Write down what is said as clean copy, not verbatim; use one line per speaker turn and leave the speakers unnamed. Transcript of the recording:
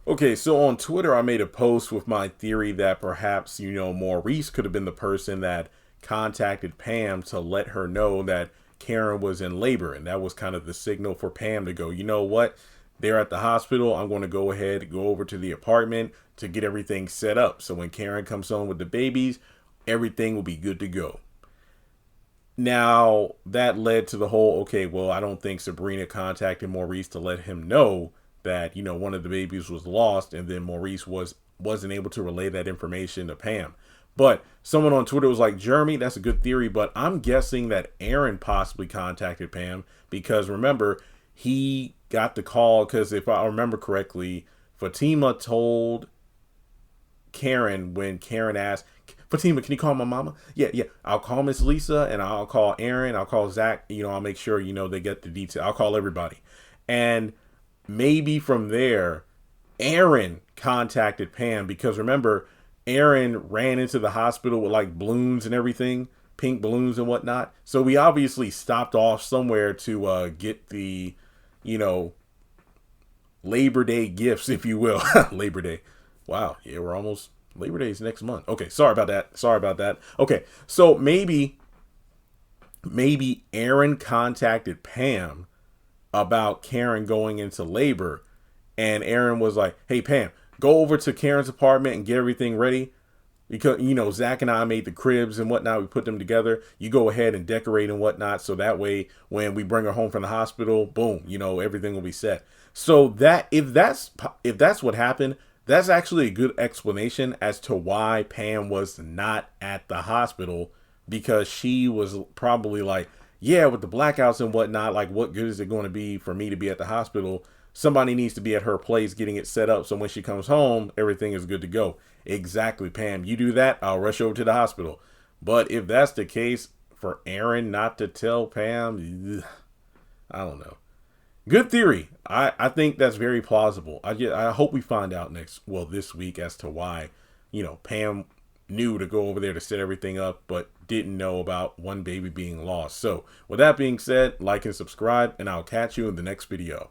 Okay, so on Twitter, I made a post with my theory that perhaps, Maurice could have been the person that contacted Pam to let her know that Karen was in labor. And that was kind of the signal for Pam to go, you know what? They're at the hospital. I'm going to go ahead and go over to the apartment to get everything set up. So when Karen comes home with the babies, everything will be good to go. Now, that led to the whole, okay, well, I don't think Sabrina contacted Maurice to let him know that, one of the babies was lost, and then Maurice wasn't able to relay that information to Pam. But someone on Twitter was like, Jeremy, that's a good theory, but I'm guessing that Aaron possibly contacted Pam because remember, he got the call because if I remember correctly, Fatima told Karen when Karen asked, Fatima, can you call my mama? Yeah, yeah. I'll call Miss Lisa and I'll call Aaron. I'll call Zach. I'll make sure, they get the detail. I'll call everybody. And maybe from there, Aaron contacted Pam because remember, Aaron ran into the hospital with like balloons and everything, pink balloons and whatnot. So we obviously stopped off somewhere to get the, you know, Labor Day gifts, if you will. Labor Day. Wow. Yeah, we're almost Labor Day is next month. Okay. Sorry about that. Okay. So maybe Aaron contacted Pam about Karen going into labor. And Aaron was like, hey, Pam, go over to Karen's apartment and get everything ready. Because, Zach and I made the cribs and whatnot. We put them together. You go ahead and decorate and whatnot. So that way, when we bring her home from the hospital, boom, everything will be set. So that if that's what happened, that's actually a good explanation as to why Pam was not at the hospital, because she was probably like, yeah, with the blackouts and whatnot, like what good is it going to be for me to be at the hospital? Somebody needs to be at her place getting it set up so when she comes home, everything is good to go. Exactly, Pam. You do that, I'll rush over to the hospital. But if that's the case, for Aaron not to tell Pam, I don't know. Good theory. I think that's very plausible. I hope we find out this week as to why, Pam knew to go over there to set everything up, but didn't know about one baby being lost. So with that being said, like and subscribe, and I'll catch you in the next video.